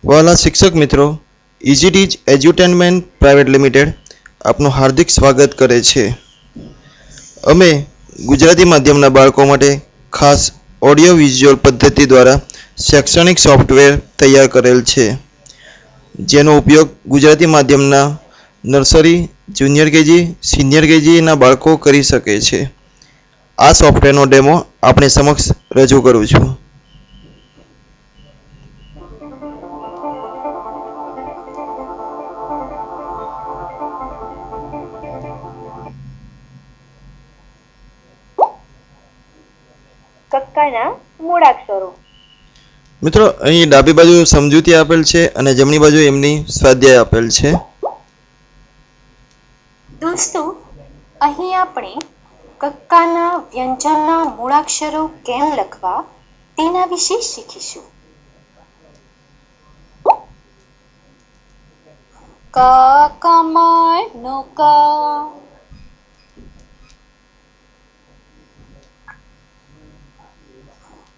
વાલા શિક્ષક મિત્રો, ઇઝીટીજ એજ્યુટેનમેન્ટ પ્રાઇવેટ લિમિટેડ આપનું હાર્દિક સ્વાગત કરે છે. અમે ગુજરાતી માધ્યમના બાળકો માટે ખાસ ઓડિયો વિઝ્યુઅલ પદ્ધતિ દ્વારા શૈક્ષણિક સોફ્ટવેર તૈયાર કરેલ છે, જેનો ઉપયોગ ગુજરાતી માધ્યમના નર્સરી, જુનિયર કેજી, સિનિયર કેજીના બાળકો કરી શકે છે. આ સોફ્ટવેરનો ડેમો આપણી સમક્ષ રજૂ કરું છું. કક્કાના મૂળાક્ષરો. મિત્રો, અહીં ડાબી બાજુ સમજૂતી આપેલ છે અને જમણી બાજુ એમની સ્વાધ્યાય આપેલ છે. દોસ્તો, અહીં આપણે કક્કાના વ્યંજનના મૂળાક્ષરો કેમ લખવા તેના વિશે શીખીશું. ક કમળનો ક,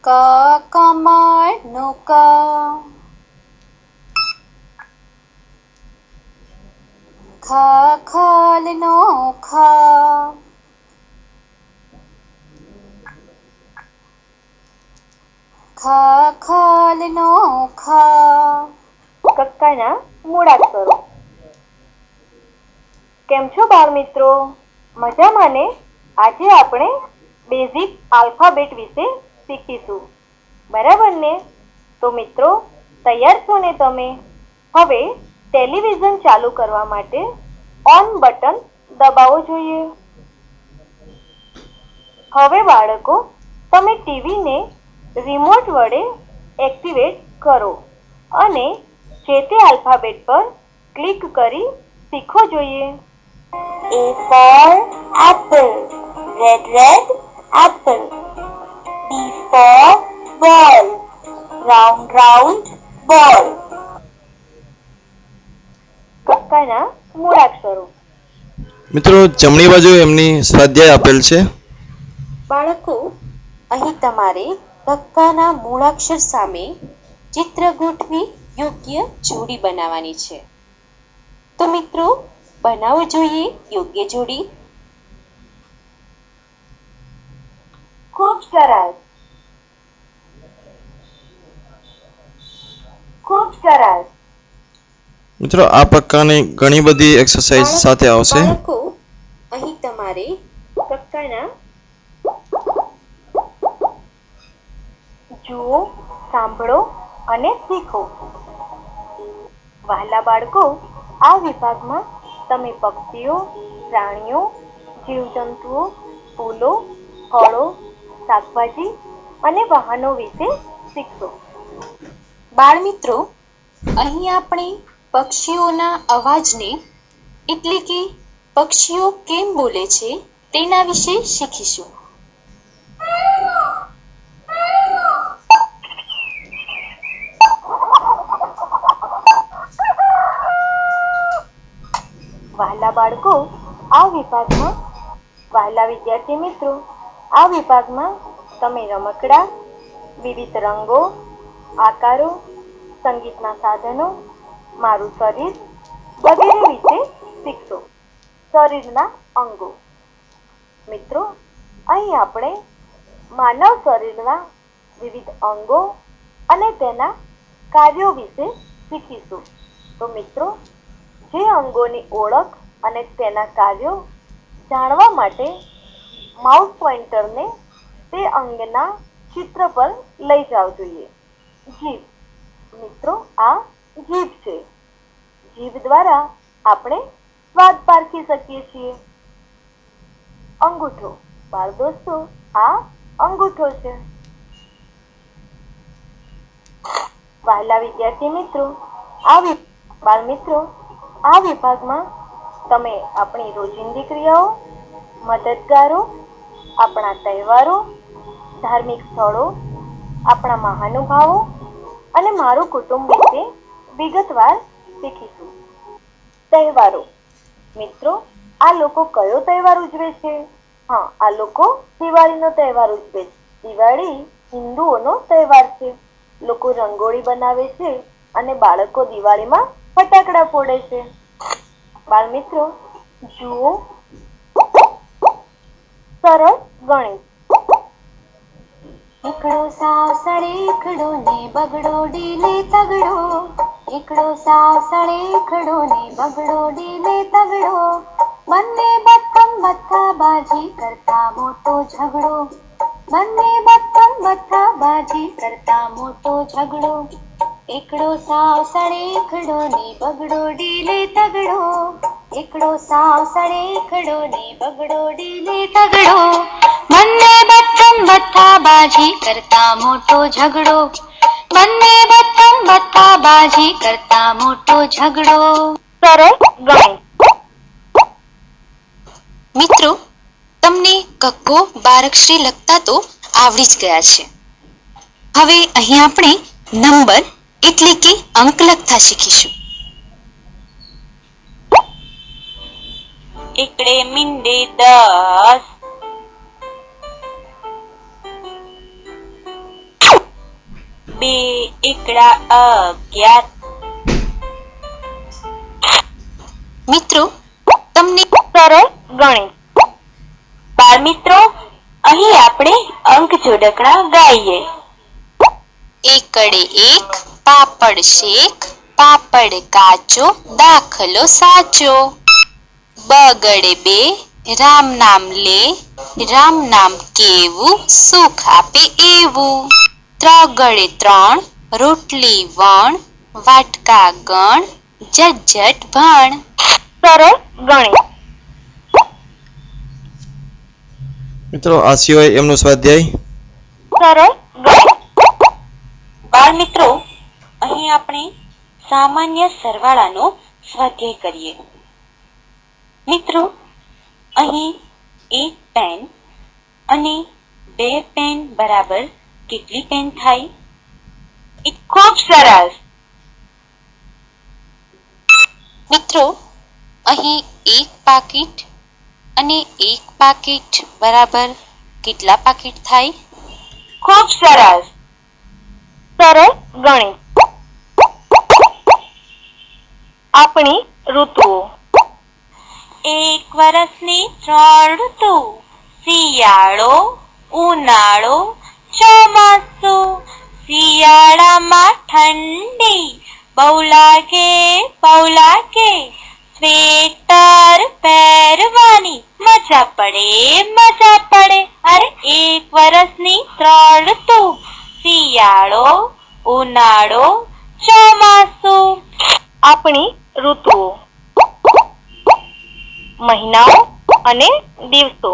ક કમળનો ક, ખ ખલનો ખ, ખ ખલનો ખ. કક્કાના મૂળાક્ષરો. કેમ છો બાળ મિત્રો? મજામાં ને? આજે આપણે બેઝિક આલ્ફાબેટ વિશે શીખીશું, બરાબર ને? તો મિત્રો, તૈયાર છો ને તમે? હવે ટેલિવિઝન ચાલુ કરવા માટે ઓન બટન દબાવવો જોઈએ. હવે બાળકો, તમે ટીવીને રિમોટ વડે એક્ટિવેટ કરો અને જે તે આલ્ફાબેટ પર ક્લિક કરી શીખવો જોઈએ. A for apple, red red apple. B for ball, round round ball. કક્કાના મૂળાક્ષરો. મિત્રો, જમણી બાજુ એમની સ્વાધ્યાય આપેલ છે. બાળકો, અહીં તમારે કક્કાના મૂળાક્ષર સામે ચિત્ર ગોઠવી યોગ્ય જોડી બનાવવાની છે. તો મિત્રો, બનાવો જોઈએ યોગ્ય જોડી. ખૂબ સરસ, ખૂબ સરસ. મિત્રો, આ પ્રકારની ઘણી બધી એક્સરસાઇઝ સાથે આવશે. બાળકો, અહીં તમારે કક્કાના જુઓ, સાંભળો અને શીખો. વહાલા બાળકો, આ વિભાગમાં તમે પક્ષીઓ, પ્રાણીઓ, જીવજંતુઓ, ફૂલો, ફળો, શાકભાજી અને વાહનો વિશે શીખશો. બાળમિત્રો, અહીં આપણે પક્ષીઓના અવાજને એટલે કે પક્ષીઓ કેમ બોલે છે તેના વિશે શીખીશું. વહાલા બાળકો, આ વિભાગમાં વહાલા વિદ્યાર્થી મિત્રો, આ વિભાગમાં તમે રમકડા, વિવિધ રંગો, આકારો, સંગીતના સાધનો, મારું શરીર વગેરે વિશે શીખશો. શરીરના અંગો. મિત્રો, અહીં આપણે માનવ શરીરના વિવિધ અંગો અને તેના કાર્યો વિશે શીખીશું. તો મિત્રો, જે અંગોની ઓળખ અને તેના કાર્યો જાણવા માટે માઉસ પોઇન્ટરને તે અંગના ચિત્ર પર લઈ જવું જોઈએ. જીભ. મિત્રો, આ જીભ છે. જીભ દ્વારા આપણે સ્વાદ પારખી શકીએ છીએ. અંગૂઠો. બાળ દોસ્તો, આ અંગૂઠો છે. વહાલા વિદ્યાર્થી મિત્રો, બાળ મિત્રો, આ વિભાગમાં તમે આપણી રોજિંદી ક્રિયાઓ, મદદગારો, આપણા તહેવારો, ધાર્મિક સ્થળો, આપણા મહાનુભાવો અને મારું કુટુંબ વિશે વિગતવાર શીખીશું. તહેવારો. મિત્રો, આ લોકો કયો તહેવાર ઉજવે છે? હા, આ લોકો દિવાળીનો તહેવાર ઉજવે છે. દિવાળી હિન્દુઓનો તહેવાર છે. લોકો રંગોળી બનાવે છે અને બાળકો દિવાળીમાં ફટાકડા ફોડે છે. બાળ મિત્રો જુઓ સરળ ગણિત. એકડો સાવ સળેખડો ને બગડો ડીલે તગડો, એકડો સાવ સળેખડો ને બગડો ડીલે તગડો, બંને બથમ બથા બાજી કરતા મોટો ઝઘડો, બંને બથમ બથા બાજી કરતા મોટો ઝઘડો, એકડો સાવ સળેખડો ને બગડો ડીલે તગડો, એકડો સાવ સળેખડો ને બગડો ડીલે તગડો, બંને બથમ બથા બાજી કરતા મોટો ઝઘડો, બંને બથમ બથા બાજી કરતા મોટો ઝઘડો. સરળ ગણિત. મિત્રો, તમને કક્કો બારાક્ષરી લખતા તો આવડી જ ગયા છે. હવે અહીં આપણે નંબર એટલે કે અંક લખતા શીખીશું. એકડે મીંડે 10, બે એકડા 11. મિત્રો, તમને સરળ ગણિત. બાળ મિત્રો, અહીં આપણે અંક જોડકણા ગાઈએ. એકડે એક પાપડ શેક, પાપડ કાચો દાખલો સાચો, બગડે બે રામ નામ લે, રામ નામ કેવું સુખ આપે એવું, ત્રગડે ત્રણ રોટલી વણ, વાટકા ગણ જટ ભણ. સરળ ગણિત. મિત્રો આ સિવાય એમનું સ્વાધ્યાય સરળ ગણિત. બાળ મિત્રો, અહીં આપણે સામાન્ય સરવાળાનો સ્વાધ્યાય કરીએ. મિત્રો, અહીં એક પેન અને બે પેન બરાબર કેટલી પેન થાય? ખૂબ સરસ. મિત્રો, અહીં એક પાકીટ અને એક પાકીટ બરાબર કેટલા પાકીટ થાય? ખૂબ સરસ. સરળ ગણિત. આપણી ઋતુઓ. એક વર્ષની 3 ઋતુ: શિયાળો, ઉનાળો, ચોમાસું. શિયાળામાં ઠંડી બહુ લાગે, સ્વેટર પહેરવાની મજા પડે. અરે એક વર્ષની 3 ઋતુ: શિયાળો, ઉનાળો, ચોમાસું. આપણી ઋતુઓ. મહિનાઓ અને દિવસો.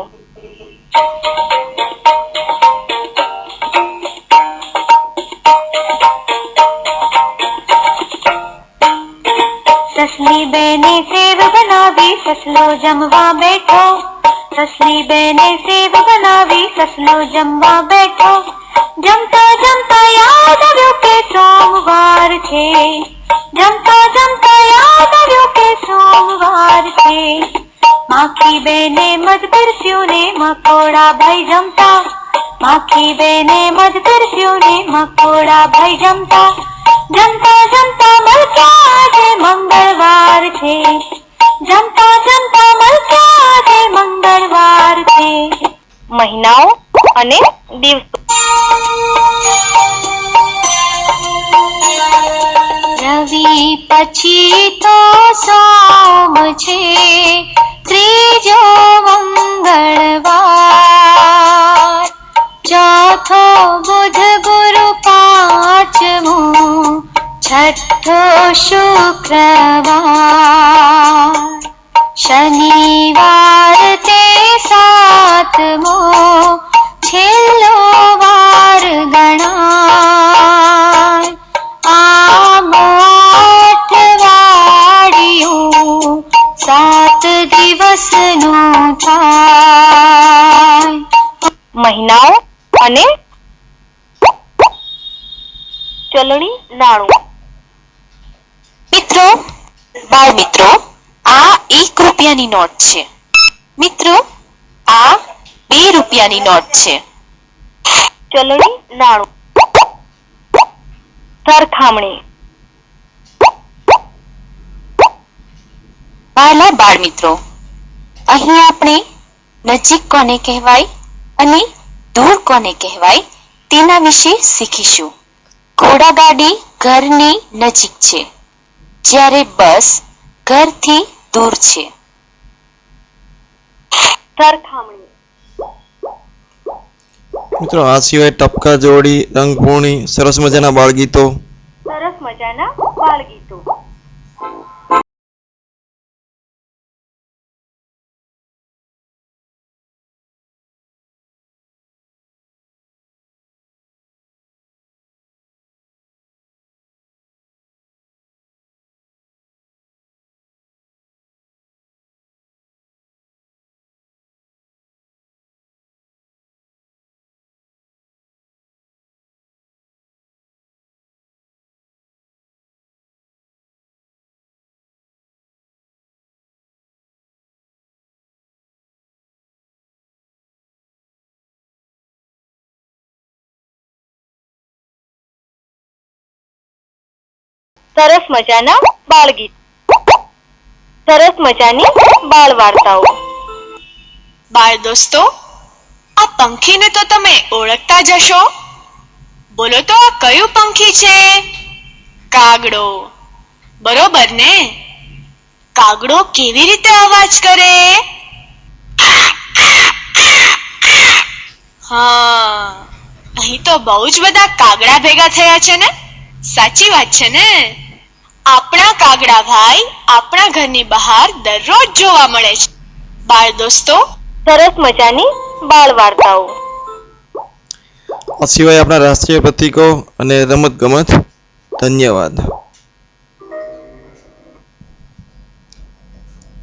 સસલી બેને સેવ બનાવી, સસલો જમવા બેઠો. સસલી બેને સેવ બનાવી, સસલો જમવા બેઠો. જમતા જમતા યાદ આવ્યું કે સોમવાર છે. જમતા જમતા યાદ આવ્યું કે સોમવાર છે. માખી બેને મધ પીરસ્યું ને મકોડા ભાઈ જમતા. માખી બેને મધ પીરસ્યું ને મકોડા ભાઈ જમતા. જમતા જમતા મળ્યા આજે મંગળવાર છે. જમતા જમતા મળ્યા આજે મંગળવાર છે. મહિનાઓ અને દિવસો. રવિ પછી તો સોમ છે, ત્રીજો મંગળવાર, ચોથો બુધ ગુરુ પાંચમું, છઠ્ઠો શુક્રવાર, શનિવાર તે સાતમો, છેલ્લો વાર ગણાય. આમ અઠવાડિયું 7 દિવસનું થાય. મહિનાઓ અને ચલણી નાણું. મિત્રો, બાળ મિત્રો, આ 1 રૂપિયાની નોટ છે. મિત્રો, આ 2 રૂપિયાની નોટ છે. ચલણી નાણું. સરખામણી. વહાલા બાળમિત્રો, અહીં આપણે નજીક કોને કહેવાય અને દૂર કોને કહેવાય તેના વિશે શીખીશું. ઘોડાગાડી ઘરની નજીક છે, જ્યારે બસ ઘરથી દૂર છે. સરખામણી. મિત્રો આ સિવાય ટપકા જોડી, રંગપૂર્ણી, સરસ મજાના બાળગીતો, સરસ મજાના બાળગીતો. સરસ મજાના બાળગીત. સરસ મજાની બાળ વાર્તાઓ. બાળ દોસ્તો, આ પંખીને તો તમે ઓળખતા જ હશો. બોલો તો આ કયું પંખી છે? કાગડો. બરોબર ને? કાગડો કેવી રીતે અવાજ કરે? હા, અહીં તો બહુ જ બધા કાગડા ભેગા થયા છે ને? સાચી વાત છે ને? આપણા કાગડા ભાઈ આપણા ઘરની બહાર દરરોજ જોવા મળે છે. બાળ દોસ્તો, સરસ મજાની બાળ વાર્તાઓ. આ સિવાય આપણા રાષ્ટ્રીય પ્રતીકો અને રમત ગમત. ધન્યવાદ.